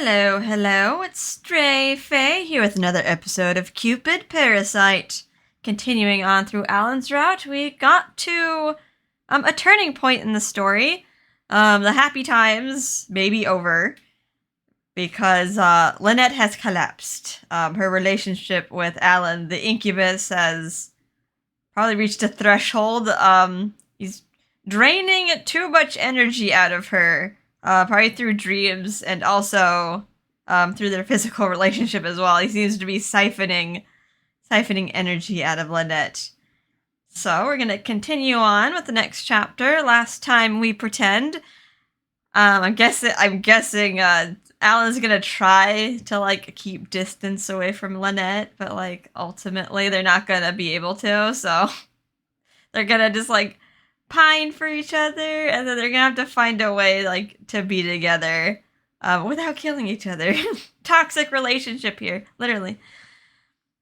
Hello, hello, it's Stray Faye here with another episode of Cupid, Parasite. Continuing on through Allan's route, we got to a turning point in the story. The happy times may be over because Lynette has collapsed. Her relationship with Allan, the incubus, has probably reached a threshold. He's draining too much energy out of her. Probably through dreams and also through their physical relationship as well. He seems to be siphoning energy out of Lynette. So we're gonna continue on with the next chapter. Last time we pretend. I'm guessing Allan's gonna try to keep distance away from Lynette, but ultimately they're not gonna be able to. So they're gonna just pine for each other, and then they're gonna have to find a way to be together without killing each other. Toxic relationship here, literally.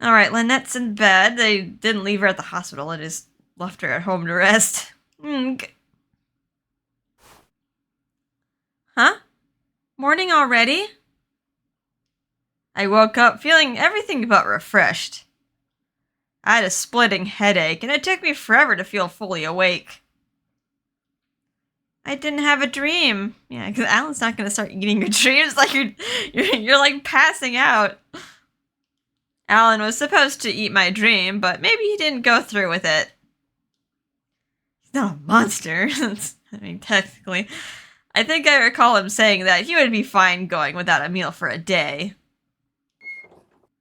All right, Lynette's in bed. They didn't leave her at the hospital. They just left her at home to rest. Huh? Morning already? I woke up feeling everything but refreshed. I had a splitting headache, and it took me forever to feel fully awake. I didn't have a dream. Yeah, because Allan's not gonna start eating your dreams. You're passing out. Allan was supposed to eat my dream, but maybe he didn't go through with it. He's not a monster. I mean, technically. I think I recall him saying that he would be fine going without a meal for a day.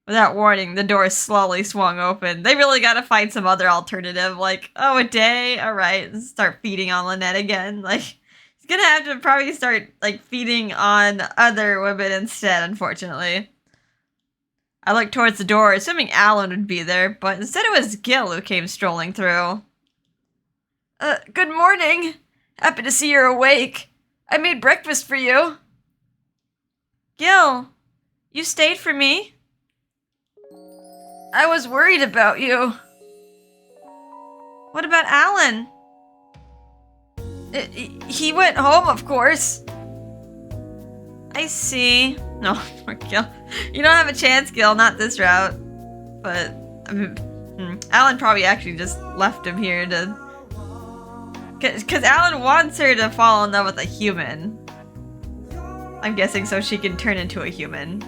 Without warning, the door slowly swung open. They really gotta find some other alternative, a day? Alright, start feeding on Lynette again. He's gonna have to probably start, feeding on other women instead, unfortunately. I looked towards the door, assuming Allan would be there, but instead it was Gil who came strolling through. Good morning! Happy to see you're awake. I made breakfast for you. Gil, you stayed for me? I was worried about you. What about Allan? He went home, of course. I see. No, poor Gil. You don't have a chance, Gil, not this route. But, Allan probably actually just left him here to... Because Allan wants her to fall in love with a human. I'm guessing so she can turn into a human.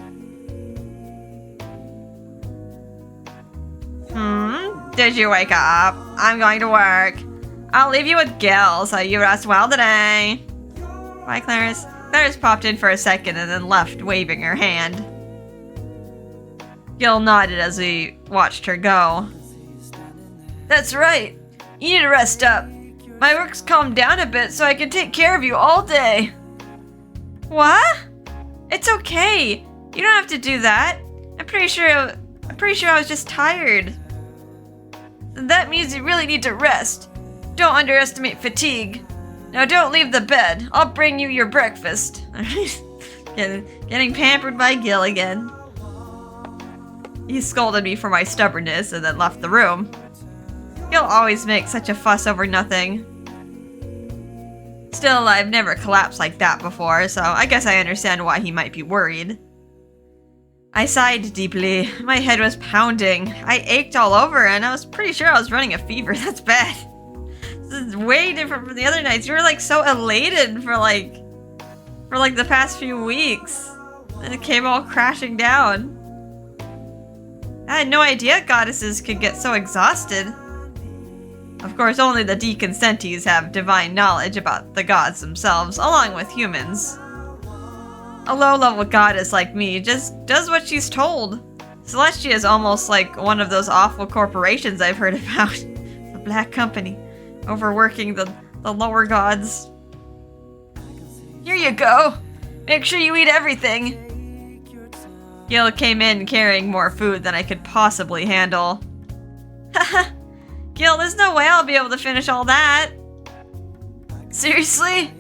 Did you wake up? I'm going to work. I'll leave you with Gil, so you rest well today. Bye, Clarice. Clarice popped in for a second and then left, waving her hand. Gil nodded as we watched her go. That's right. You need to rest up. My work's calmed down a bit, so I can take care of you all day. What? It's okay. You don't have to do that. I'm pretty sure I was just tired. That means you really need to rest. Don't underestimate fatigue. Now don't leave the bed. I'll bring you your breakfast. Getting pampered by Gil again. He scolded me for my stubbornness and then left the room. Gil always makes such a fuss over nothing. Still, I've never collapsed like that before, so I guess I understand why he might be worried. I sighed deeply. My head was pounding. I ached all over, and I was pretty sure I was running a fever. That's bad. This is way different from the other nights. You were so elated for the past few weeks. And it came all crashing down. I had no idea goddesses could get so exhausted. Of course, only the deconsentees have divine knowledge about the gods themselves, along with humans. A low-level goddess like me just does what she's told. Celestia is almost like one of those awful corporations I've heard about. The Black Company, overworking the lower gods. Here you go. Make sure you eat everything. Gil came in carrying more food than I could possibly handle. Haha. Gil, there's no way I'll be able to finish all that. Seriously?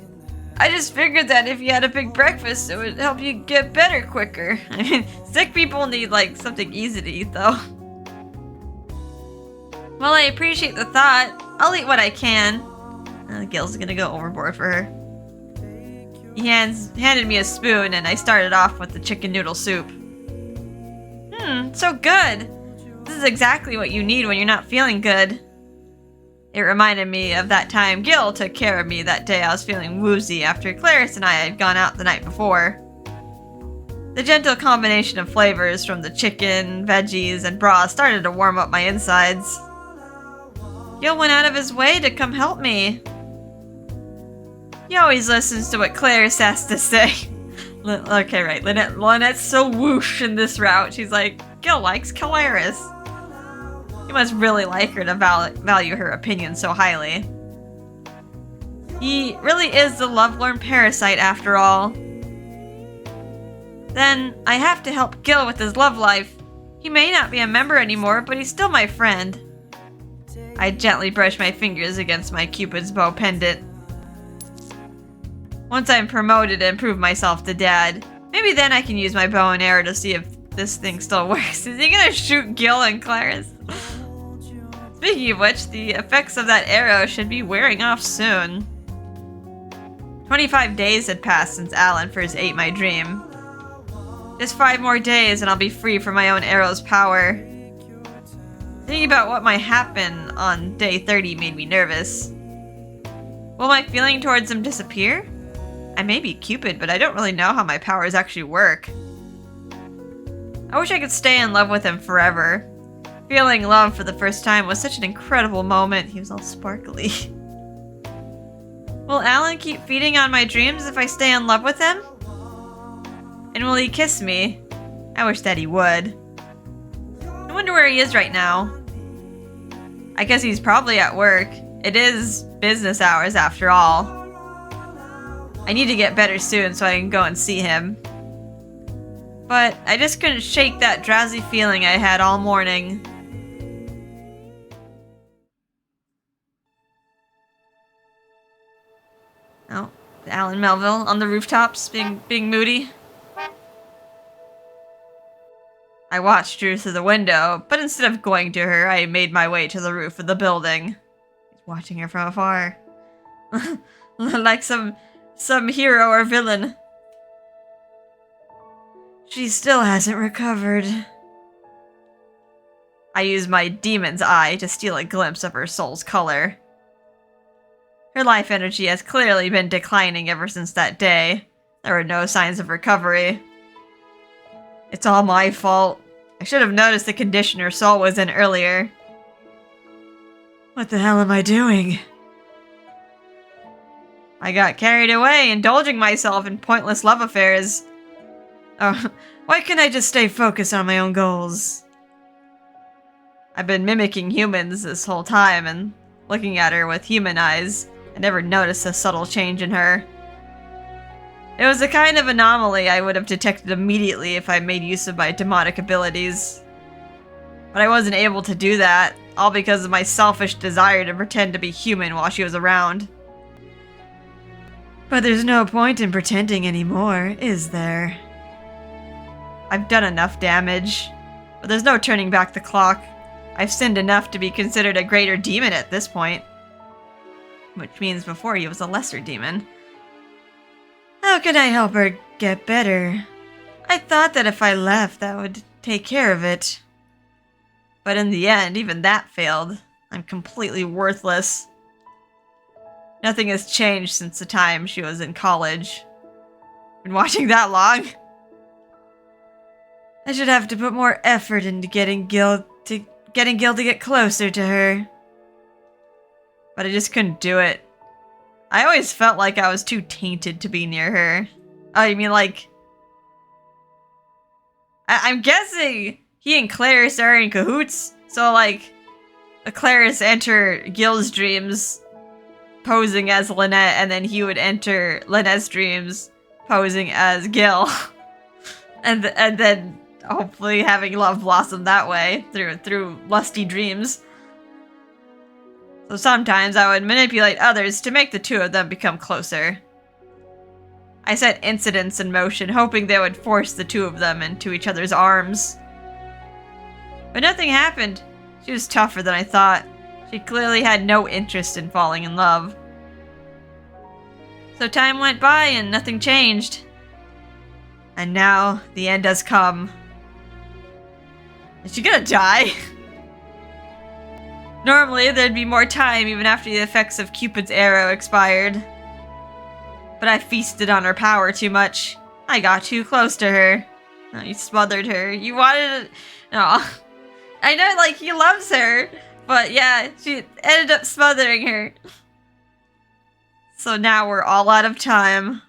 I just figured that if you had a big breakfast, it would help you get better quicker. I mean, sick people need, something easy to eat, though. Well, I appreciate the thought. I'll eat what I can. Gil's gonna go overboard for her. He handed me a spoon and I started off with the chicken noodle soup. So good! This is exactly what you need when you're not feeling good. It reminded me of that time Gil took care of me that day I was feeling woozy after Clarice and I had gone out the night before. The gentle combination of flavors from the chicken, veggies, and broth started to warm up my insides. Gil went out of his way to come help me. He always listens to what Clarice has to say. Okay, right. Lynette's so whoosh in this route. She's like, Gil likes Clarice. You must really like her to value her opinion so highly. He really is the lovelorn parasite after all. Then I have to help Gil with his love life. He may not be a member anymore, but he's still my friend. I gently brush my fingers against my Cupid's bow pendant. Once I'm promoted and prove myself to Dad, maybe then I can use my bow and arrow to see if this thing still works. Is he gonna shoot Gil and Clarice? Speaking of which, the effects of that arrow should be wearing off soon. 25 days had passed since Allan first ate my dream. Just 5 more days and I'll be free from my own arrow's power. Thinking about what might happen on day 30 made me nervous. Will my feeling towards him disappear? I may be Cupid, but I don't really know how my powers actually work. I wish I could stay in love with him forever. Feeling love for the first time was such an incredible moment. He was all sparkly. Will Allan keep feeding on my dreams if I stay in love with him? And will he kiss me? I wish that he would. I wonder where he is right now. I guess he's probably at work. It is business hours after all. I need to get better soon so I can go and see him. But I just couldn't shake that drowsy feeling I had all morning. Oh, Allan Melville on the rooftops being moody. I watched her through the window, but instead of going to her, I made my way to the roof of the building. He's watching her from afar. Like some hero or villain. She still hasn't recovered. I used my demon's eye to steal a glimpse of her soul's color. Her life energy has clearly been declining ever since that day. There were no signs of recovery. It's all my fault. I should have noticed the condition her soul was in earlier. What the hell am I doing? I got carried away, indulging myself in pointless love affairs. Oh, why can't I just stay focused on my own goals? I've been mimicking humans this whole time and looking at her with human eyes. I never noticed a subtle change in her. It was a kind of anomaly I would have detected immediately if I made use of my demonic abilities. But I wasn't able to do that, all because of my selfish desire to pretend to be human while she was around. But there's no point in pretending anymore, is there? I've done enough damage, but there's no turning back the clock. I've sinned enough to be considered a greater demon at this point. Which means before he was a lesser demon. How can I help her get better? I thought that if I left, that would take care of it. But in the end, even that failed. I'm completely worthless. Nothing has changed since the time she was in college. Been watching that long? I should have to put more effort into getting Gil to get closer to her. But I just couldn't do it. I always felt like I was too tainted to be near her. Oh, you mean like... I'm guessing he and Clarice are in cahoots. So like, Clarice enter Gil's dreams posing as Lynette, and then he would enter Lynette's dreams posing as Gil. and then hopefully having love blossom that way through lusty dreams. So sometimes I would manipulate others to make the two of them become closer. I set incidents in motion, hoping they would force the two of them into each other's arms. But nothing happened. She was tougher than I thought. She clearly had no interest in falling in love. So time went by and nothing changed. And now the end has come. Is she gonna die? Normally, there'd be more time even after the effects of Cupid's arrow expired. But I feasted on her power too much. I got too close to her. Oh, you smothered her. You wanted to... No. I know, like, he loves her. But yeah, she ended up smothering her. So now we're all out of time.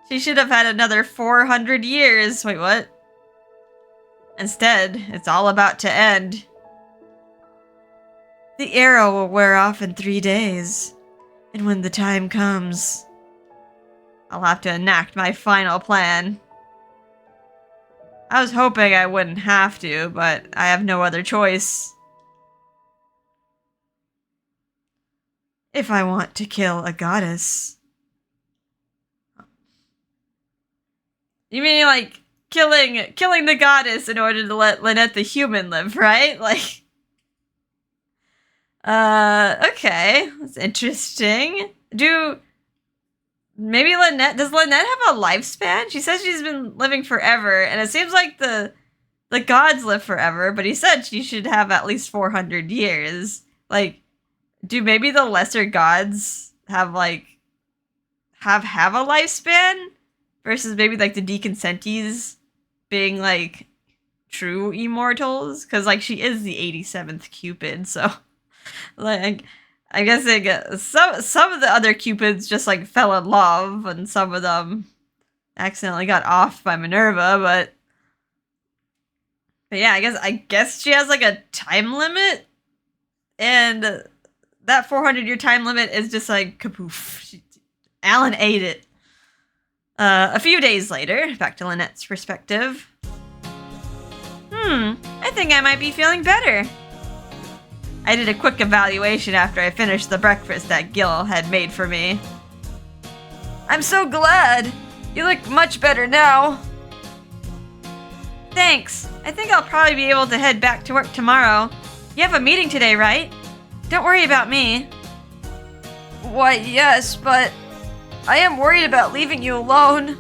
She should have had another 400 years. Wait, what? Instead, it's all about to end. The arrow will wear off in 3 days. And when the time comes, I'll have to enact my final plan. I was hoping I wouldn't have to, but I have no other choice. If I want to kill a goddess. You mean like killing the goddess in order to let Lynette the human live, right? Like, okay, that's interesting. Maybe does Lynette have a lifespan? She says she's been living forever, and it seems like the gods live forever, but he said she should have at least 400 years. Like, do maybe the lesser gods have a lifespan? Versus maybe like the deconsentes being like true immortals? Because like she is the 87th Cupid, so like I guess they get some of the other Cupids just like fell in love, and some of them accidentally got off by Minerva, but yeah, I guess she has like a time limit, and that 400-year time limit is just like kapoof. Allan ate it. A few days later, back to Lynette's perspective. I think I might be feeling better. I did a quick evaluation after I finished the breakfast that Gil had made for me. I'm so glad! You look much better now. Thanks. I think I'll probably be able to head back to work tomorrow. You have a meeting today, right? Don't worry about me. Why, yes, but I am worried about leaving you alone.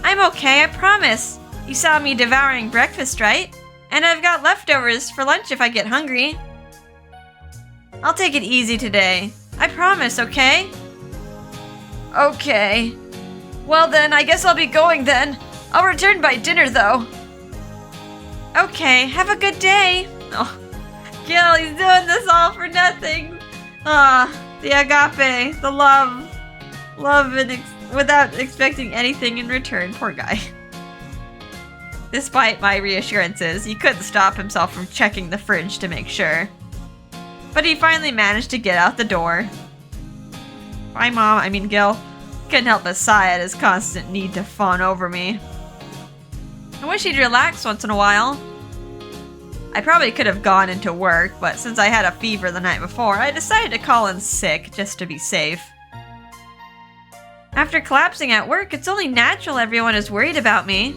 I'm okay, I promise. You saw me devouring breakfast, right? And I've got leftovers for lunch if I get hungry. I'll take it easy today. I promise, okay? Okay. Well then, I guess I'll be going then. I'll return by dinner though. Okay, have a good day. Oh, Gil, he's doing this all for nothing. The agape, the love without expecting anything in return. Poor guy. Despite my reassurances, he couldn't stop himself from checking the fridge to make sure. But he finally managed to get out the door. Bye, Gil. Couldn't help but sigh at his constant need to fawn over me. I wish he'd relax once in a while. I probably could have gone into work, but since I had a fever the night before, I decided to call in sick just to be safe. After collapsing at work, it's only natural everyone is worried about me.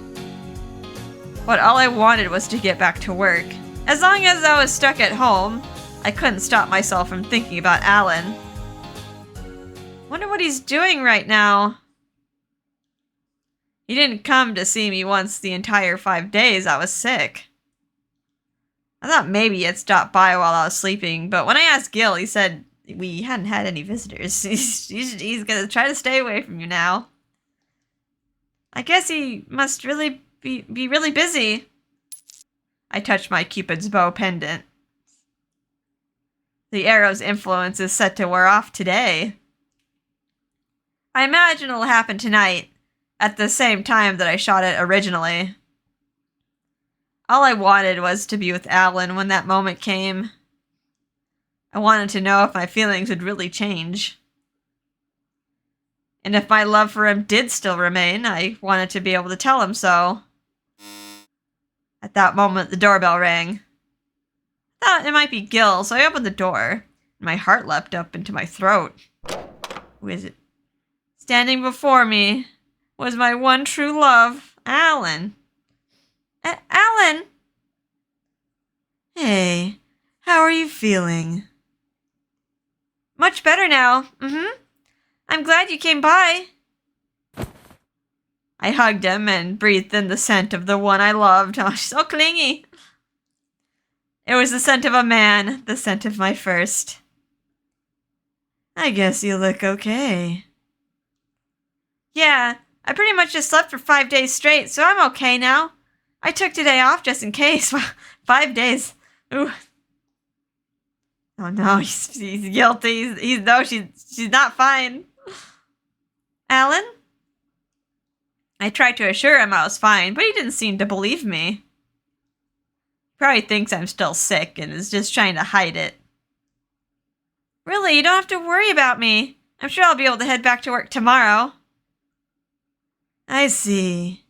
But all I wanted was to get back to work. As long as I was stuck at home, I couldn't stop myself from thinking about Allan. Wonder what he's doing right now. He didn't come to see me once the entire 5 days I was sick. I thought maybe he'd stopped by while I was sleeping, but when I asked Gil, he said we hadn't had any visitors. He's gonna try to stay away from you now. I guess he must really be really busy. I touched my Cupid's bow pendant. The arrow's influence is set to wear off today. I imagine it'll happen tonight, at the same time that I shot it originally. All I wanted was to be with Allan when that moment came. I wanted to know if my feelings would really change. And if my love for him did still remain, I wanted to be able to tell him so. At that moment, the doorbell rang. I thought it might be Gil, so I opened the door, and my heart leapt up into my throat. Who is it? Standing before me was my one true love, Allan. Allan! Hey, how are you feeling? Much better now. I'm glad you came by. I hugged him and breathed in the scent of the one I loved. Oh, she's so clingy. It was the scent of a man, the scent of my first. I guess you look okay. Yeah, I pretty much just slept for 5 days straight, so I'm okay now. I took today off just in case. 5 days. Ooh. Oh no, he's guilty. She's not fine. Allan? I tried to assure him I was fine, but he didn't seem to believe me. He probably thinks I'm still sick and is just trying to hide it. Really, you don't have to worry about me. I'm sure I'll be able to head back to work tomorrow. I see.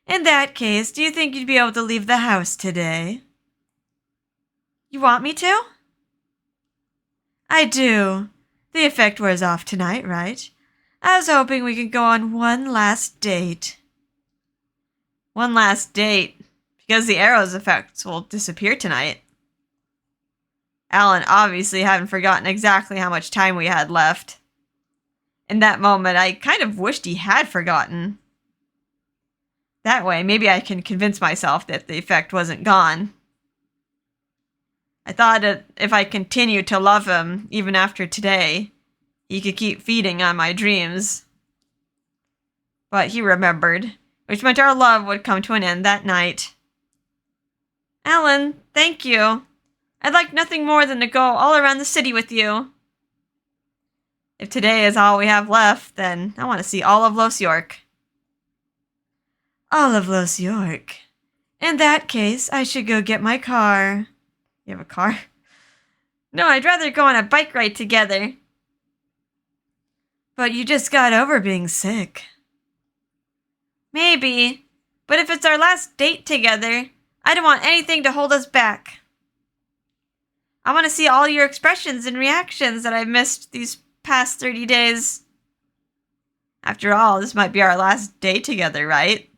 In that case, do you think you'd be able to leave the house today? You want me to? I do. The effect wears off tonight, right? I was hoping we could go on one last date. One last date? Because the arrow's effects will disappear tonight. Allan obviously hadn't forgotten exactly how much time we had left. In that moment, I kind of wished he had forgotten. That way, maybe I can convince myself that the effect wasn't gone. I thought that if I continued to love him, even after today, he could keep feeding on my dreams. But he remembered, which meant our love would come to an end that night. Allan, thank you. I'd like nothing more than to go all around the city with you. If today is all we have left, then I want to see all of Los York. All of Los York? In that case, I should go get my car. You have a car? No, I'd rather go on a bike ride together. But you just got over being sick. Maybe. But if it's our last date together, I don't want anything to hold us back. I want to see all your expressions and reactions that I've missed these past 30 days. After all, this might be our last day together, right?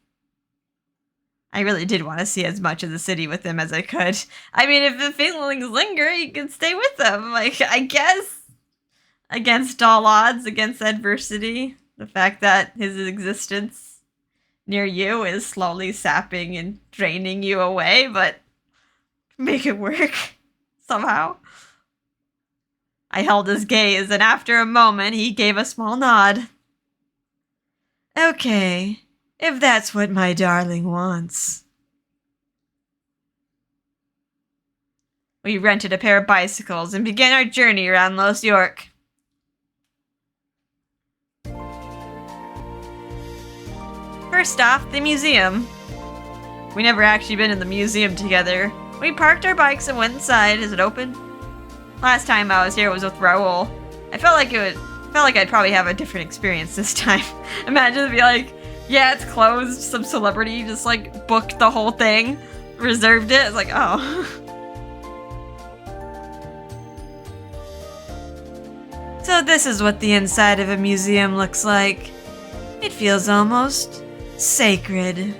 I really did want to see as much of the city with him as I could. I mean, if the feelings linger, you can stay with him. Like, I guess. Against all odds, against adversity. The fact that his existence near you is slowly sapping and draining you away, but make it work somehow. I held his gaze, and after a moment, he gave a small nod. Okay. If that's what my darling wants. We rented a pair of bicycles and began our journey around Los York. First off, the museum. We never actually been in the museum together. We parked our bikes and went inside. Is it open? Last time I was here was with Raul. I felt like I'd probably have a different experience this time. Imagine it'd be like, yeah, it's closed. Some celebrity just like booked the whole thing, reserved it. It's like, oh. So this is what the inside of a museum looks like. It feels almost sacred.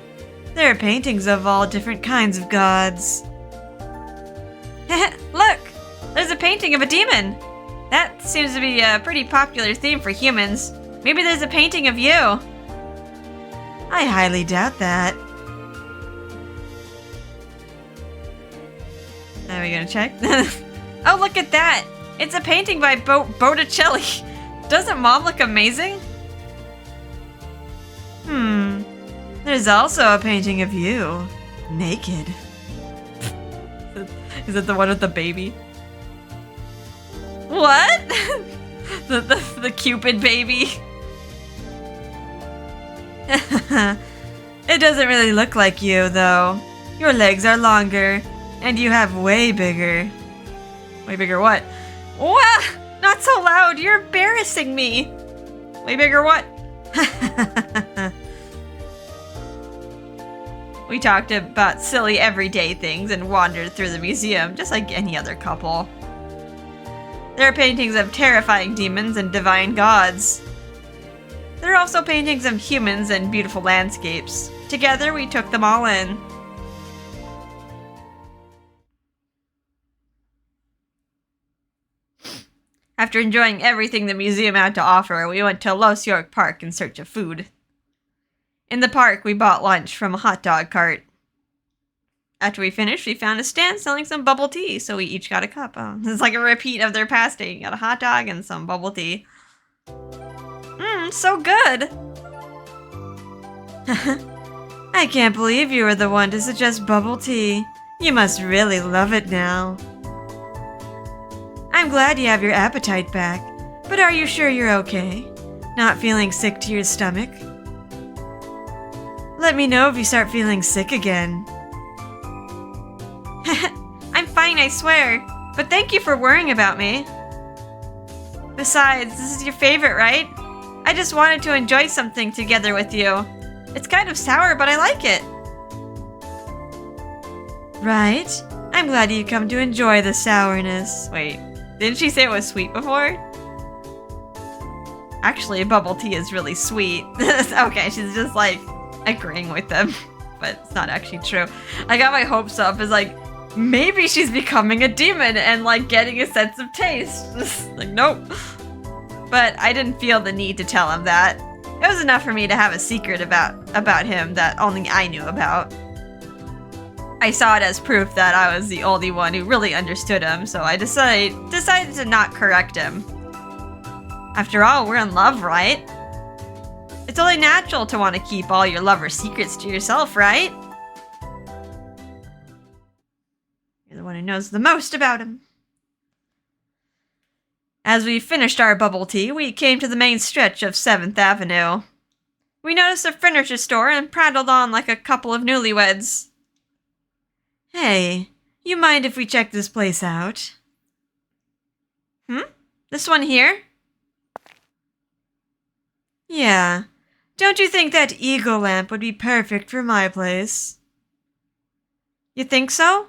There are paintings of all different kinds of gods. Look! There's a painting of a demon! That seems to be a pretty popular theme for humans. Maybe there's a painting of you. I highly doubt that. Are we gonna check? Oh, look at that! It's a painting by Botticelli. Doesn't Mom look amazing? There's also a painting of you, naked. Is it the one with the baby? What? the Cupid baby? It doesn't really look like you, though. Your legs are longer, and you have way bigger. Way bigger what? What? Not so loud, you're embarrassing me. Way bigger what? We talked about silly everyday things and wandered through the museum, just like any other couple. There are paintings of terrifying demons and divine gods. There are also paintings of humans and beautiful landscapes. Together, we took them all in. After enjoying everything the museum had to offer, we went to Los York Park in search of food. In the park, we bought lunch from a hot dog cart. After we finished, we found a stand selling some bubble tea, so we each got a cup. Oh, it's like a repeat of their past day. You got a hot dog and some bubble tea. So good! I can't believe you were the one to suggest bubble tea. You must really love it now. I'm glad you have your appetite back, but are you sure you're okay? Not feeling sick to your stomach? Let me know if you start feeling sick again. I'm fine, I swear, but thank you for worrying about me. Besides, this is your favorite, right? I just wanted to enjoy something together with you. It's kind of sour, but I like it. Right? I'm glad you come to enjoy the sourness. Wait, didn't she say it was sweet before? Actually, bubble tea is really sweet. Okay, she's just like agreeing with them, but it's not actually true. I got my hopes up as like, maybe she's becoming a demon and like getting a sense of taste. Like, nope. But I didn't feel the need to tell him that. It was enough for me to have a secret about him that only I knew about. I saw it as proof that I was the only one who really understood him, so I decided to not correct him. After all, we're in love, right? It's only natural to want to keep all your lover's secrets to yourself, right? You're the one who knows the most about him. As we finished our bubble tea, we came to the main stretch of 7th Avenue. We noticed a furniture store and prattled on like a couple of newlyweds. Hey, you mind if we check this place out? This one here? Yeah. Don't you think that eagle lamp would be perfect for my place? You think so?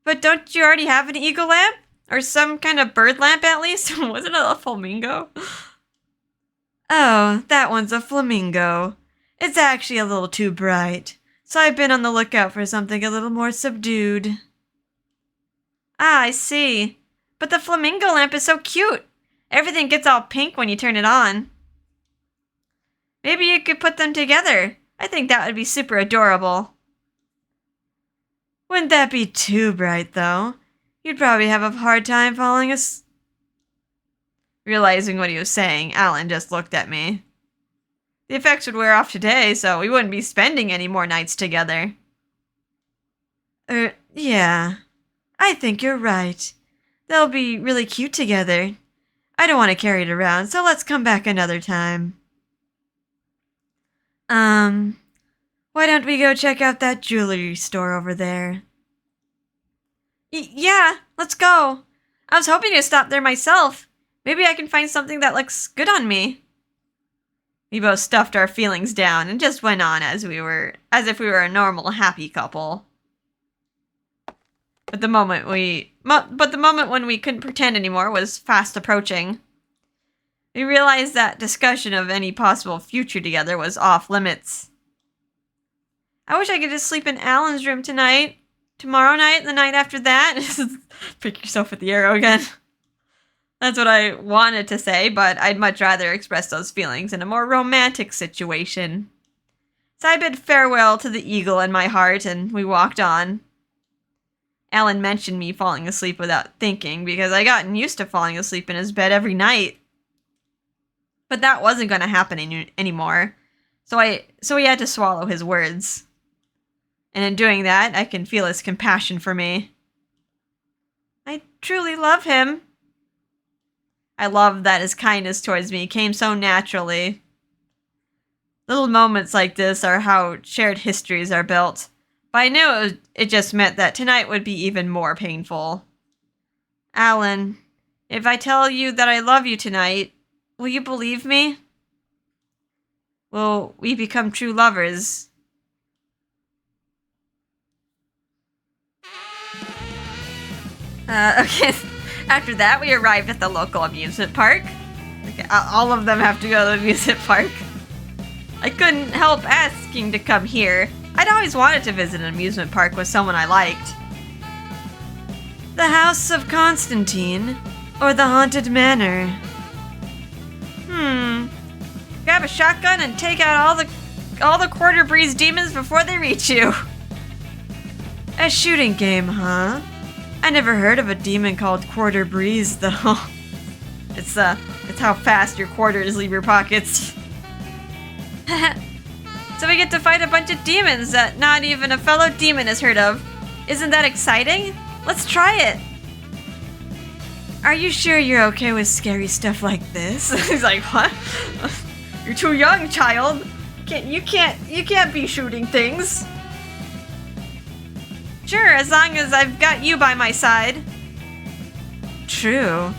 But don't you already have an eagle lamp? Or some kind of bird lamp at least? Wasn't it a flamingo? Oh, that one's a flamingo. It's actually a little too bright, so I've been on the lookout for something a little more subdued. Ah, I see. But the flamingo lamp is so cute. Everything gets all pink when you turn it on. Maybe you could put them together. I think that would be super adorable. Wouldn't that be too bright, though? You'd probably have a hard time falling asleep. Realizing what he was saying, Allan just looked at me. The effects would wear off today, so we wouldn't be spending any more nights together. Yeah. I think you're right. They'll be really cute together. I don't want to carry it around, so let's come back another time. Why don't we go check out that jewelry store over there? Yeah, let's go. I was hoping to stop there myself. Maybe I can find something that looks good on me. We both stuffed our feelings down and just went on as if we were a normal, happy couple. But the moment when we couldn't pretend anymore was fast approaching. We realized that discussion of any possible future together was off limits. I wish I could just sleep in Allan's room tonight. Tomorrow night, the night after that. Pick yourself with the arrow again. That's what I wanted to say, but I'd much rather express those feelings in a more romantic situation. So I bid farewell to the eagle in my heart, and we walked on. Allan mentioned me falling asleep without thinking, because I gotten used to falling asleep in his bed every night. But that wasn't going to happen anymore, so he had to swallow his words. And in doing that, I can feel his compassion for me. I truly love him. I love that his kindness towards me came so naturally. Little moments like this are how shared histories are built. But I knew it just meant that tonight would be even more painful. Allan, if I tell you that I love you tonight, will you believe me? Will we become true lovers? Okay, after that we arrived at the local amusement park. Okay, all of them have to go to the amusement park. I couldn't help asking to come here. I'd always wanted to visit an amusement park with someone I liked. The House of Constantine. Or the haunted manor? Grab a shotgun and take out all the quarter breeze demons before they reach you. A shooting game, huh? I never heard of a demon called quarter breeze, though. It's how fast your quarters leave your pockets. So we get to fight a bunch of demons that not even a fellow demon has heard of. Isn't that exciting? Let's try it. Are you sure you're okay with scary stuff like this? He's like, what? You're too young, child. You can't be shooting things. Sure, as long as I've got you by my side. True.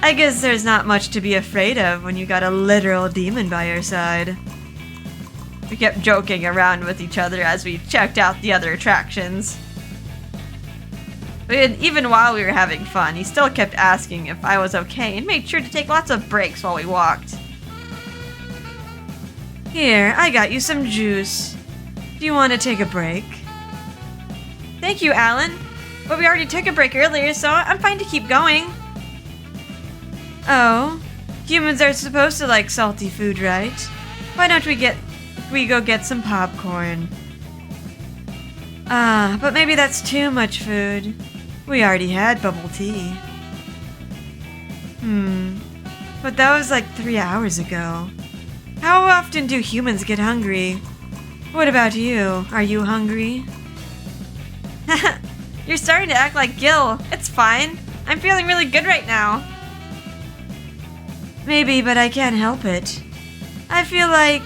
I guess there's not much to be afraid of when you got a literal demon by your side. We kept joking around with each other as we checked out the other attractions. But even while we were having fun, he still kept asking if I was okay and made sure to take lots of breaks while we walked. Here, I got you some juice. Do you want to take a break? Thank you, Allan. But we already took a break earlier, so I'm fine to keep going. Oh, humans are supposed to like salty food, right? Why don't we go get some popcorn? But maybe that's too much food. We already had bubble tea. But that was like 3 hours ago. How often do humans get hungry? What about you? Are you hungry? You're starting to act like Gil. It's fine. I'm feeling really good right now. Maybe, but I can't help it. I feel like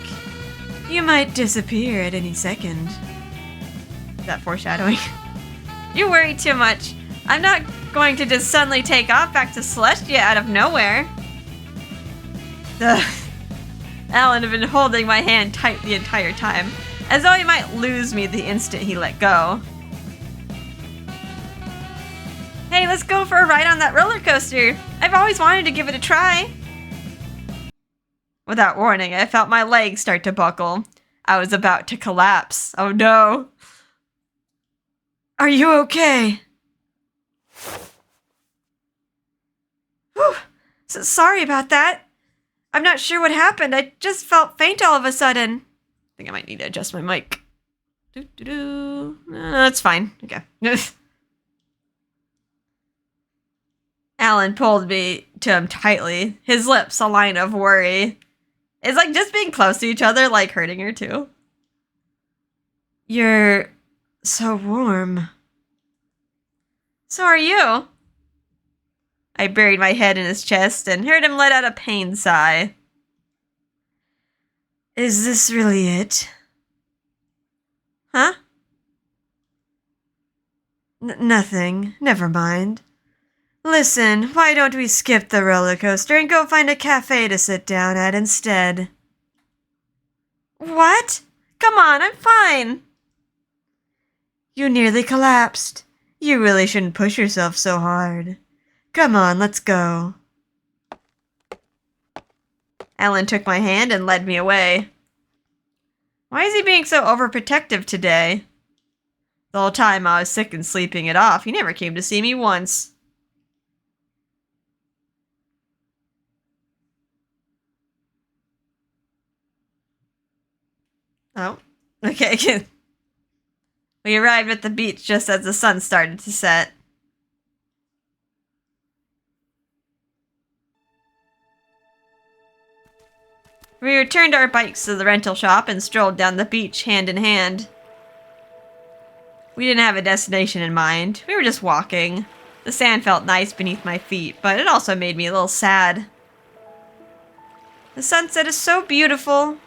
you might disappear at any second. Is that foreshadowing? You worry too much. I'm not going to just suddenly take off back to Celestia out of nowhere. Allan had been holding my hand tight the entire time, as though he might lose me the instant he let go. Hey, let's go for a ride on that roller coaster. I've always wanted to give it a try. Without warning, I felt my legs start to buckle. I was about to collapse. Oh no. Are you okay? Whew. Sorry about that. I'm not sure what happened. I just felt faint all of a sudden. I think I might need to adjust my mic. That's fine. Okay. Allan pulled me to him tightly, his lips a line of worry. It's like just being close to each other, like hurting her too. You're so warm. So are you. I buried my head in his chest and heard him let out a pained sigh. Is this really it? Huh? Nothing. Never mind. Listen, why don't we skip the roller coaster and go find a cafe to sit down at instead? What? Come on, I'm fine. You nearly collapsed. You really shouldn't push yourself so hard. Come on, let's go. Allan took my hand and led me away. Why is he being so overprotective today? The whole time I was sick and sleeping it off, he never came to see me once. Oh, okay. We arrived at the beach just as the sun started to set. We returned our bikes to the rental shop and strolled down the beach hand in hand. We didn't have a destination in mind. We were just walking. The sand felt nice beneath my feet, but it also made me a little sad. The sunset is so beautiful.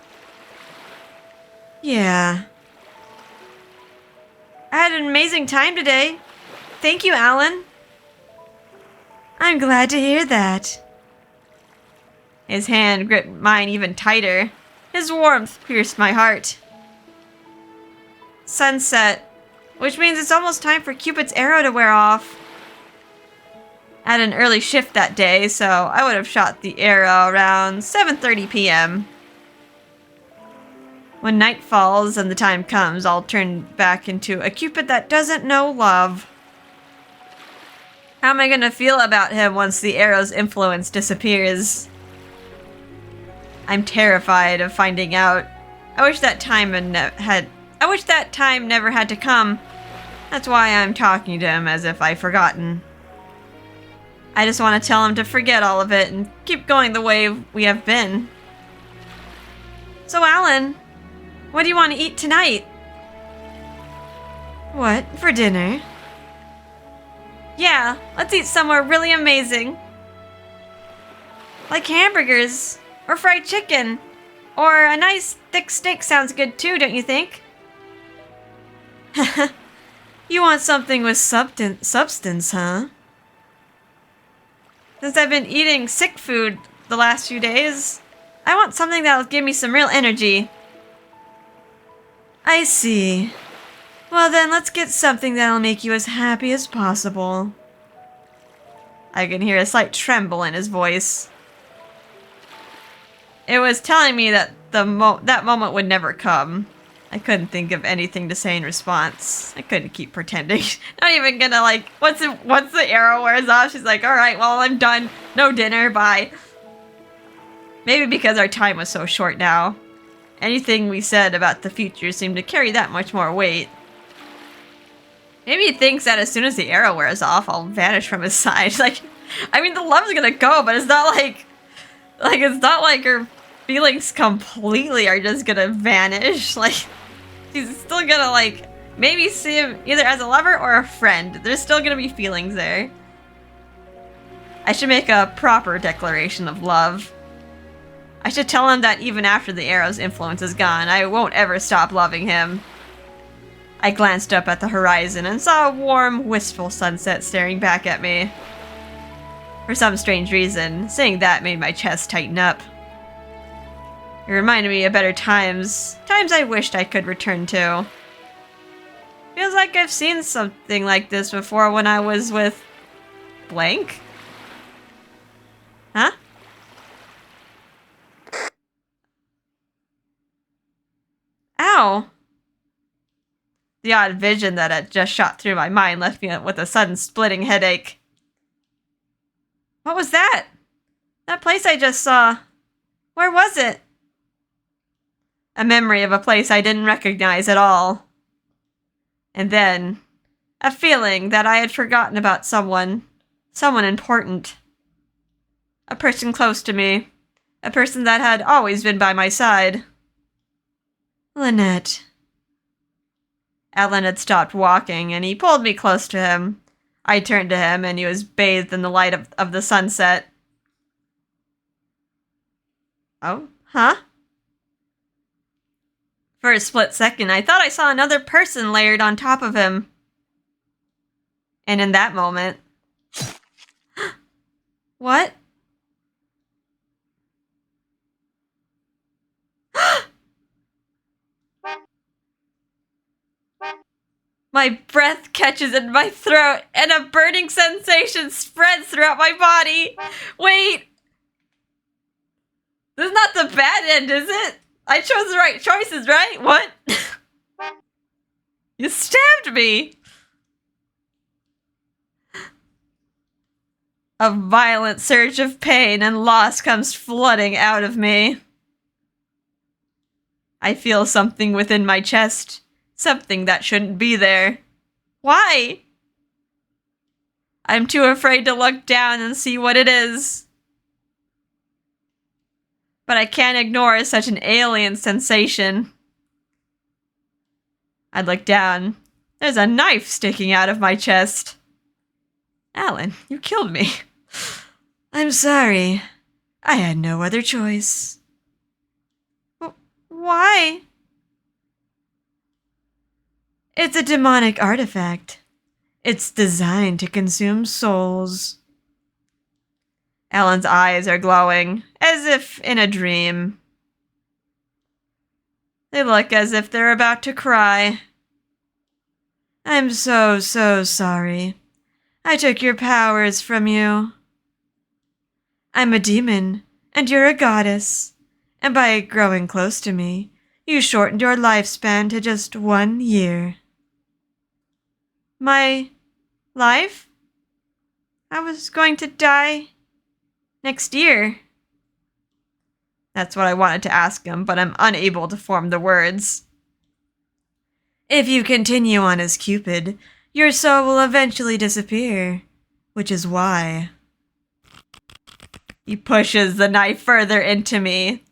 Yeah. I had an amazing time today. Thank you, Allan. I'm glad to hear that. His hand gripped mine even tighter. His warmth pierced my heart. Sunset, which means it's almost time for Cupid's arrow to wear off. I had an early shift that day, so I would have shot the arrow around 7:30 p.m. When night falls and the time comes, I'll turn back into a Cupid that doesn't know love. How am I gonna feel about him once the arrow's influence disappears? I'm terrified of finding out. I wish that time never had to come. That's why I'm talking to him as if I've forgotten. I just want to tell him to forget all of it and keep going the way we have been. So, Allan, what do you want to eat tonight? What, for dinner? Yeah, let's eat somewhere really amazing. Like hamburgers, or fried chicken, or a nice thick steak sounds good too, don't you think? You want something with substance, huh? Since I've been eating sick food the last few days, I want something that'll give me some real energy. I see. Well then, let's get something that'll make you as happy as possible. I can hear a slight tremble in his voice. It was telling me that that moment would never come. I couldn't think of anything to say in response. I couldn't keep pretending. Not even gonna once the arrow wears off, she's like, alright, well, I'm done. No dinner, bye. Maybe because our time was so short now. Anything we said about the future seemed to carry that much more weight. Maybe he thinks that as soon as the arrow wears off, I'll vanish from his side. I mean, the love's gonna go, but it's not it's not like her feelings completely are just gonna vanish. She's still gonna, maybe see him either as a lover or a friend. There's still gonna be feelings there. I should make a proper declaration of love. I should tell him that even after the arrow's influence is gone, I won't ever stop loving him. I glanced up at the horizon and saw a warm, wistful sunset staring back at me. For some strange reason, seeing that made my chest tighten up. It reminded me of better times I wished I could return to. Feels like I've seen something like this before when I was with... blank? Huh? Ow! The odd vision that had just shot through my mind left me with a sudden splitting headache. What was that? That place I just saw. Where was it? A memory of a place I didn't recognize at all. And then, a feeling that I had forgotten about someone important. A person close to me. A person that had always been by my side. Lynette. Allan had stopped walking, and he pulled me close to him. I turned to him, and he was bathed in the light of the sunset. Oh, huh? For a split second, I thought I saw another person layered on top of him. And in that moment... What? My breath catches in my throat, and a burning sensation spreads throughout my body. Wait! This is not the bad end, is it? I chose the right choices, right? What? You stabbed me! A violent surge of pain and loss comes flooding out of me. I feel something within my chest. Something that shouldn't be there. Why? I'm too afraid to look down and see what it is. But I can't ignore such an alien sensation. I look down. There's a knife sticking out of my chest. Allan, you killed me. I'm sorry. I had no other choice. Why? It's a demonic artifact. It's designed to consume souls. Allan's eyes are glowing, as if in a dream. They look as if they're about to cry. I'm so sorry. I took your powers from you. I'm a demon, and you're a goddess. And by growing close to me, you shortened your lifespan to just 1 year. My life? I was going to die next year. That's what I wanted to ask him, but I'm unable to form the words. If you continue on as Cupid, your soul will eventually disappear, which is why. He pushes the knife further into me.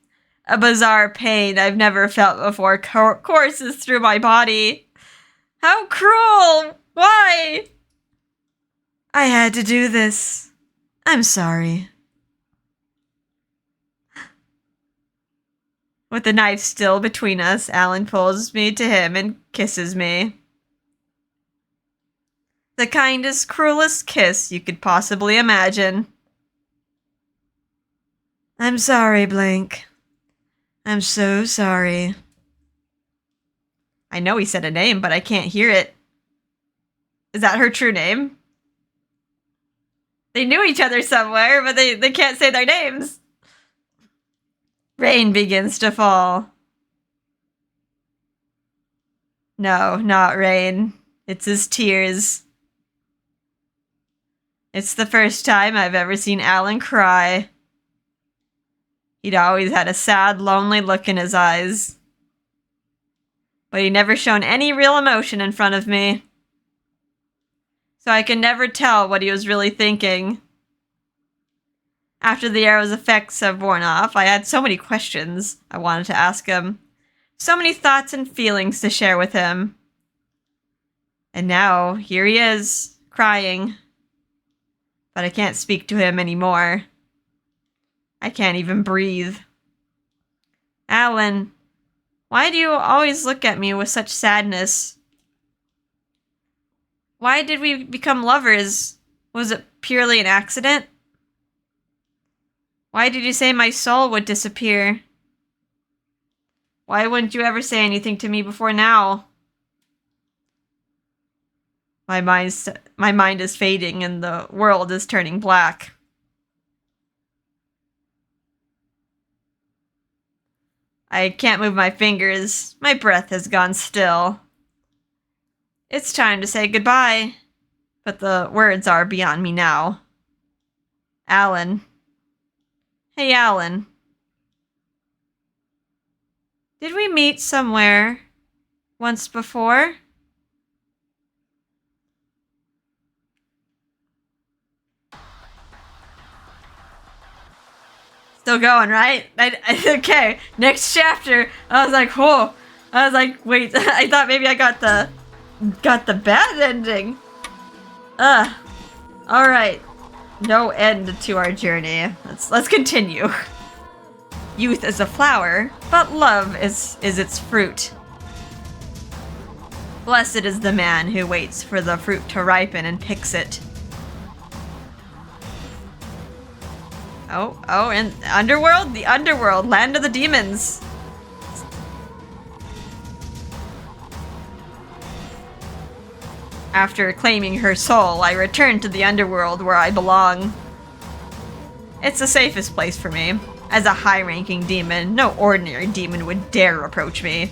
A bizarre pain I've never felt before courses through my body. How cruel! Why? I had to do this. I'm sorry. With the knife still between us, Allan pulls me to him and kisses me. The kindest, cruelest kiss you could possibly imagine. I'm sorry, Blank. I'm so sorry. I know he said a name, but I can't hear it. Is that her true name? They knew each other somewhere, but they can't say their names. Rain begins to fall. No, not rain. It's his tears. It's the first time I've ever seen Allan cry. He'd always had a sad, lonely look in his eyes. But he'd never shown any real emotion in front of me. So I could never tell what he was really thinking. After the arrow's effects have worn off, I had so many questions I wanted to ask him. So many thoughts and feelings to share with him. And now, here he is, crying. But I can't speak to him anymore. I can't even breathe. Allan, why do you always look at me with such sadness? Why did we become lovers? Was it purely an accident? Why did you say my soul would disappear? Why wouldn't you ever say anything to me before now? My mind is fading and the world is turning black. I can't move my fingers. My breath has gone still. It's time to say goodbye, but the words are beyond me now. Allan. Hey, Allan. Did we meet somewhere once before? Still going, right? Okay, next chapter. I was like, whoa. I was like, wait. I thought maybe I got the bad ending. All right. No end to our journey. Let's continue. Youth is a flower, but love is its fruit. Blessed is the man who waits for the fruit to ripen and picks it. Oh, and Underworld? The Underworld, land of the demons. After claiming her soul, I return to the Underworld where I belong. It's the safest place for me. As a high-ranking demon, no ordinary demon would dare approach me.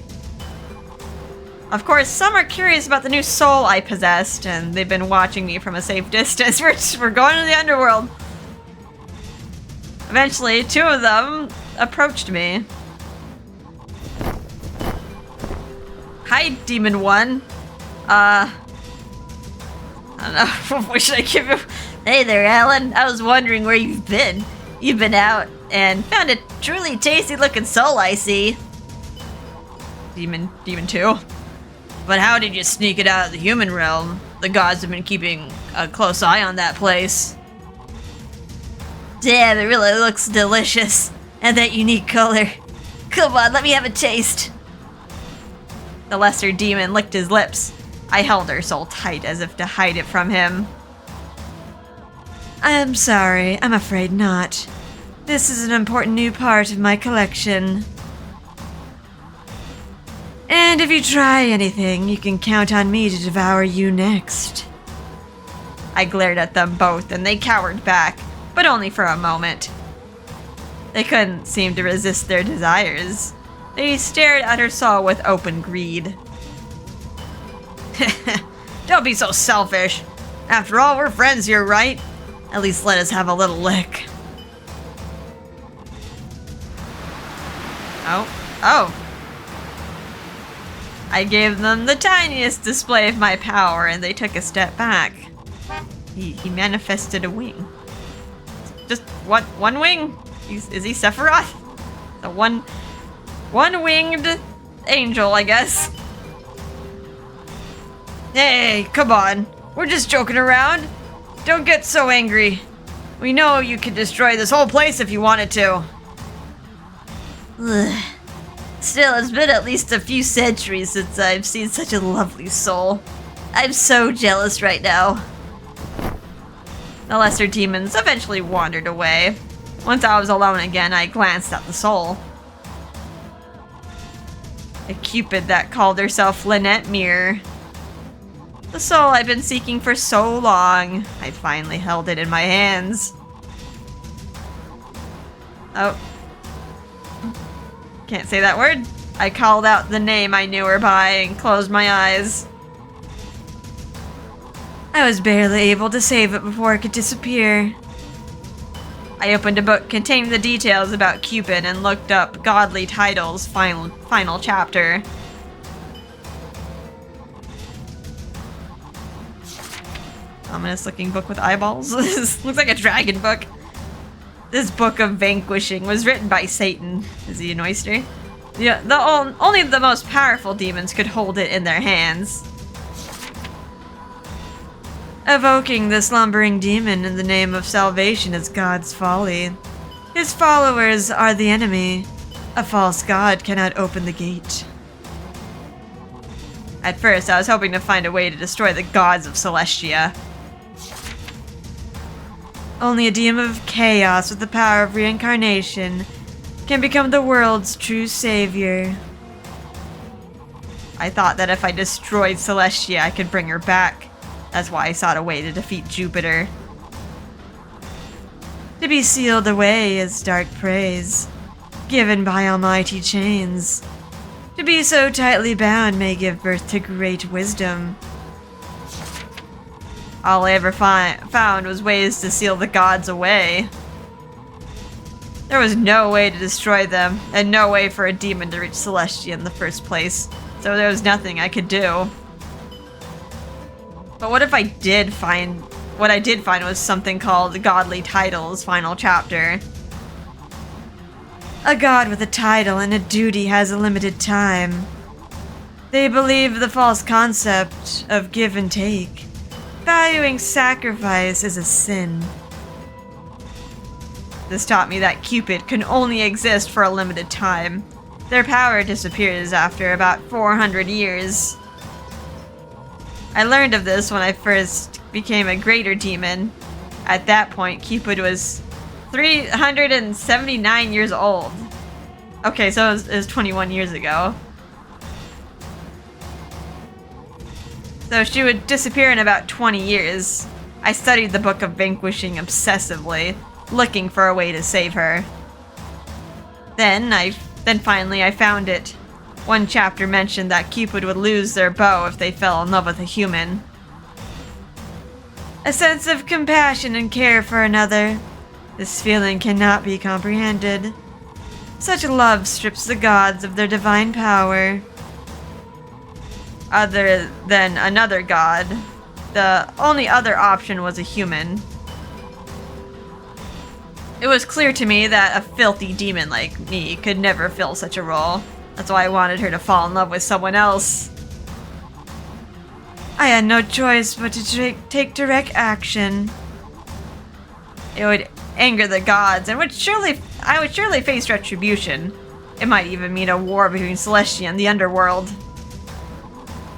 Of course, some are curious about the new soul I possessed, and they've been watching me from a safe distance. We're going to the Underworld. Eventually, two of them approached me. Hi, Demon 1. I don't know. What should I give you? Hey there, Allan. I was wondering where you've been. You've been out and found a truly tasty-looking soul, I see. Demon 2. But how did you sneak it out of the human realm? The gods have been keeping a close eye on that place. Damn, it really looks delicious. And that unique color. Come on, let me have a taste. The lesser demon licked his lips. I held her soul tight as if to hide it from him. I'm sorry, I'm afraid not. This is an important new part of my collection. And if you try anything, you can count on me to devour you next. I glared at them both and they cowered back, but only for a moment. They couldn't seem to resist their desires. They stared at her soul with open greed. Don't be so selfish. After all, we're friends here, right? At least let us have a little lick. Oh. I gave them the tiniest display of my power and they took a step back. He manifested a wing. Just one wing? Is he Sephiroth? The one-winged angel, I guess. Hey, come on. We're just joking around. Don't get so angry. We know you could destroy this whole place if you wanted to. Ugh. Still, it's been at least a few centuries since I've seen such a lovely soul. I'm so jealous right now. The lesser demons eventually wandered away. Once I was alone again, I glanced at the soul. A Cupid that called herself Lynette mirror. The soul I've been seeking for so long. I finally held it in my hands. Oh. Can't say that word. I called out the name I knew her by and closed my eyes. I was barely able to save it before it could disappear. I opened a book containing the details about Cupid and looked up Godly Titles final chapter. Ominous looking book with eyeballs. This looks like a dragon book. This book of vanquishing was written by Satan. Is he an oyster? Yeah, only the most powerful demons could hold it in their hands. Evoking the slumbering demon in the name of salvation is God's folly. His followers are the enemy. A false god cannot open the gate. At first, I was hoping to find a way to destroy the gods of Celestia. Only a demon of chaos with the power of reincarnation can become the world's true savior. I thought that if I destroyed Celestia, I could bring her back. That's why I sought a way to defeat Jupiter. To be sealed away is dark praise, given by almighty chains. To be so tightly bound may give birth to great wisdom. All I ever found was ways to seal the gods away. There was no way to destroy them, and no way for a demon to reach Celestia in the first place, so there was nothing I could do. But what if I did find... What I did find was something called Godly Titles final chapter. A god with a title and a duty has a limited time. They believe the false concept of give and take. Valuing sacrifice is a sin. This taught me that Cupid can only exist for a limited time. Their power disappears after about 400 years. I learned of this when I first became a greater demon. At that point, Cupid was 379 years old. Okay, so it was 21 years ago. So she would disappear in about 20 years. I studied the Book of Vanquishing obsessively, looking for a way to save her. Then finally I found it. One chapter mentioned that Cupid would lose their bow if they fell in love with a human. A sense of compassion and care for another. This feeling cannot be comprehended. Such love strips the gods of their divine power. Other than another god, the only other option was a human. It was clear to me that a filthy demon like me could never fill such a role. That's why I wanted her to fall in love with someone else. I had no choice but to take direct action. It would anger the gods, and I would surely face retribution. It might even mean a war between Celestia and the underworld.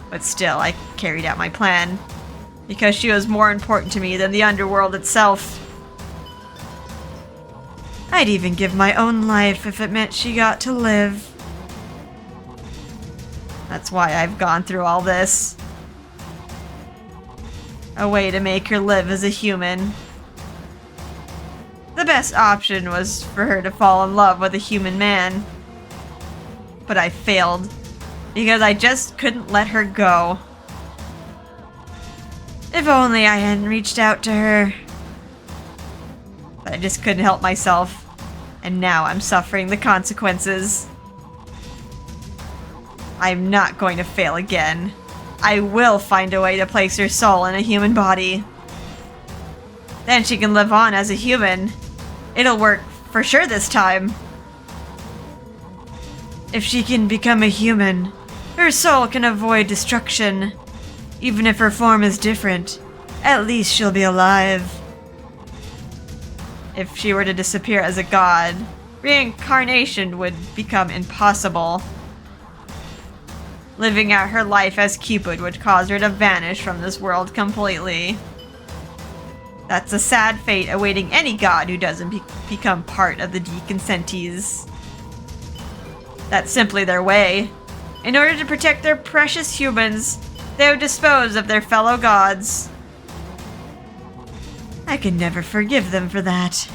But still, I carried out my plan, because she was more important to me than the underworld itself. I'd even give my own life if it meant she got to live. That's why I've gone through all this. A way to make her live as a human. The best option was for her to fall in love with a human man. But I failed, because I just couldn't let her go. If only I hadn't reached out to her. but I just couldn't help myself. And now I'm suffering the consequences. I'm not going to fail again. I will find a way to place her soul in a human body. Then she can live on as a human. It'll work for sure this time. If she can become a human, her soul can avoid destruction. Even if her form is different, at least she'll be alive. If she were to disappear as a god, reincarnation would become impossible. Living out her life as Cupid would cause her to vanish from this world completely. That's a sad fate awaiting any god who doesn't become part of the deconsentities. That's simply their way. In order to protect their precious humans, they would dispose of their fellow gods. I can never forgive them for that.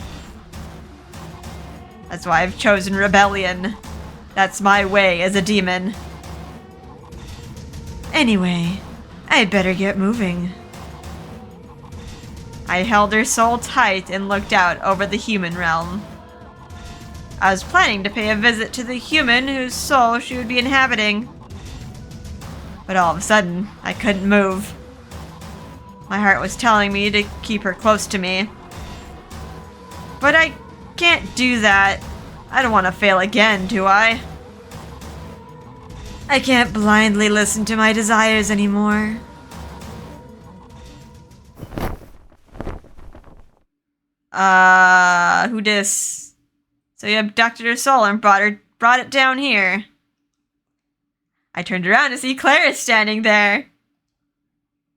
That's why I've chosen rebellion. That's my way as a demon. Anyway, I'd better get moving. I held her soul tight and looked out over the human realm. I was planning to pay a visit to the human whose soul she would be inhabiting. But all of a sudden, I couldn't move. My heart was telling me to keep her close to me. But I can't do that. I don't want to fail again, do I? I can't blindly listen to my desires anymore. Who dis? So you abducted her soul and brought it down here. I turned around to see Claire standing there.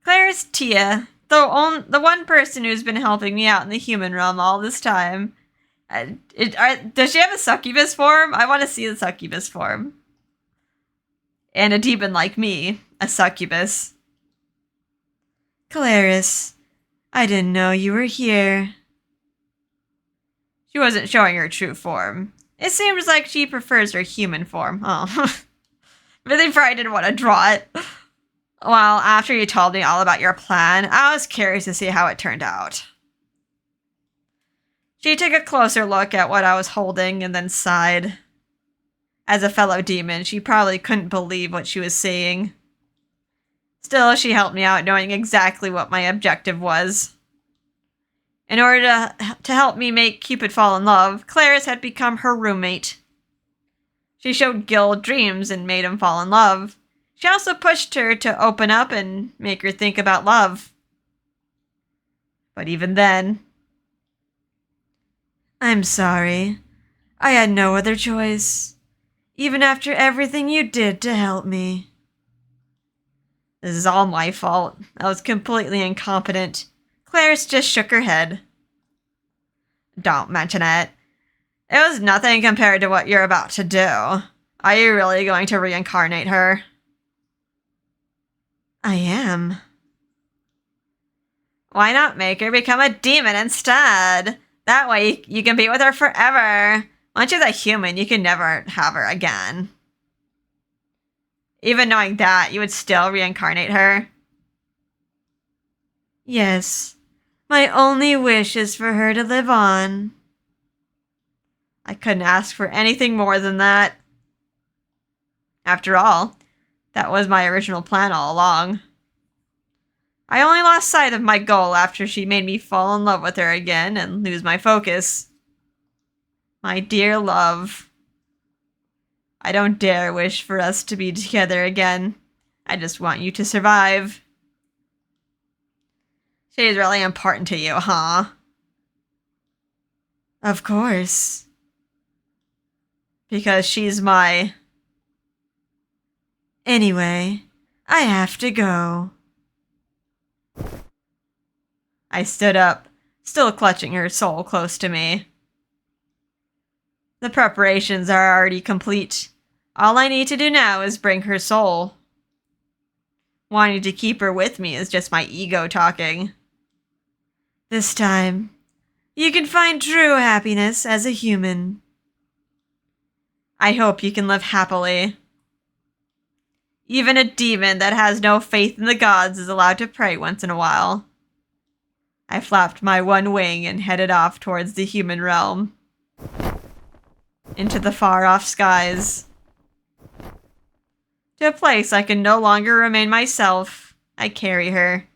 Claire's Tia, the one person who's been helping me out in the human realm all this time. Does she have a succubus form? I want to see the succubus form. And a demon like me, a succubus. Clarice, I didn't know you were here. She wasn't showing her true form. It seems like she prefers her human form. Oh. Really probably didn't want to draw it. Well, after you told me all about your plan, I was curious to see how it turned out. She took a closer look at what I was holding and then sighed. As a fellow demon, she probably couldn't believe what she was seeing. Still, she helped me out knowing exactly what my objective was. In order to help me make Cupid fall in love, Clarice had become her roommate. She showed Gil dreams and made him fall in love. She also pushed her to open up and make her think about love. But even then... I'm sorry. I had no other choice. Even after everything you did to help me. This is all my fault. I was completely incompetent. Clarice just shook her head. Don't mention it. It was nothing compared to what you're about to do. Are you really going to reincarnate her? I am. Why not make her become a demon instead? That way you can be with her forever. Once she's a human, you can never have her again. Even knowing that, you would still reincarnate her? Yes. My only wish is for her to live on. I couldn't ask for anything more than that. After all, that was my original plan all along. I only lost sight of my goal after she made me fall in love with her again and lose my focus. My dear love. I don't dare wish for us to be together again. I just want you to survive. She's really important to you, huh? Of course. Because she's my... Anyway, I have to go. I stood up, still clutching her soul close to me. The preparations are already complete. All I need to do now is bring her soul. Wanting to keep her with me is just my ego talking. This time, you can find true happiness as a human. I hope you can live happily. Even a demon that has no faith in the gods is allowed to pray once in a while. I flapped my one wing and headed off towards the human realm. Into the far-off skies. To a place I can no longer remain myself, I carry her.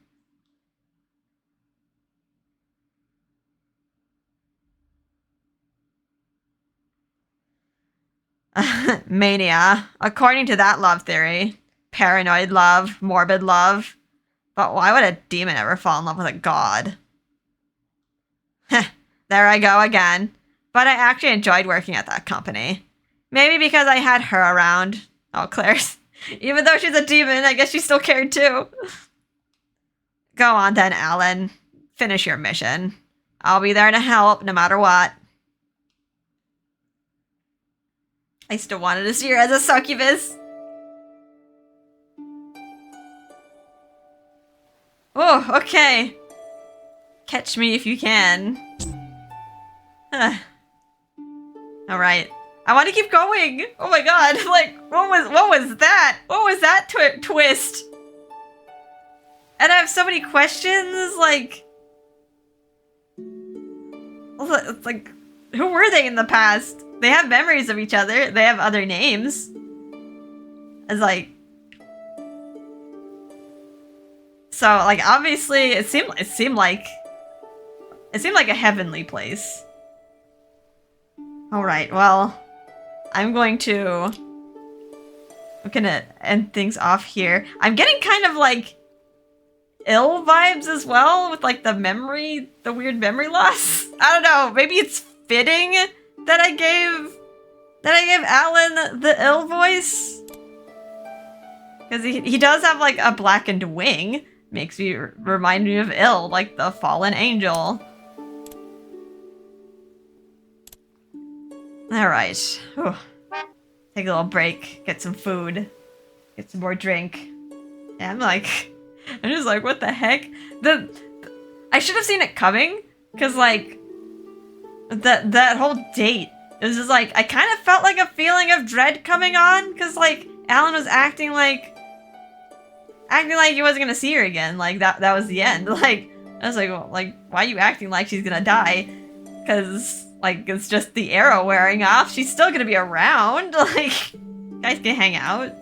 Mania. According to that love theory. Paranoid love, morbid love. But why would a demon ever fall in love with a god? There I go again. But I actually enjoyed working at that company. Maybe because I had her around. Oh, Claire's. Even though she's a demon, I guess she still cared too. Go on then, Allan. Finish your mission. I'll be there to help, no matter what. I still wanted to see her as a succubus. Oh, okay. Catch me if you can. Alright. I want to keep going. Oh my god. Like, what was that? What was that twist? And I have so many questions, like... It's like, who were they in the past? They have memories of each other. They have other names. It's like... So, like, obviously, it seemed like a heavenly place. Alright, well... I'm gonna end things off here. I'm getting kind of, like... ill vibes as well, with, like, the weird memory loss. I don't know, maybe it's fitting that I gave Allan the ill voice. Because he does have, like, a blackened wing. Makes me remind me of ill, like the fallen angel. Alright. Take a little break, get some food, get some more drink. And I'm just like, what the heck? I should have seen it coming, because like, that whole date, it was just like, I kind of felt like a feeling of dread coming on, because like, Allan was acting like he wasn't gonna see her again. Like, that was the end. Like, I was like, well, like, why are you acting like she's gonna die? Because, like, it's just the arrow wearing off. She's still gonna be around. Like, guys can hang out.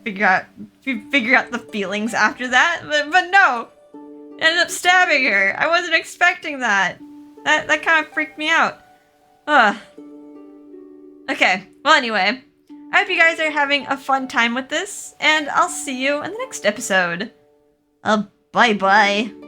Figure out the feelings after that. But no! Ended up stabbing her. I wasn't expecting that. That kind of freaked me out. Ugh. Okay, well anyway. I hope you guys are having a fun time with this, and I'll see you in the next episode. Bye-bye.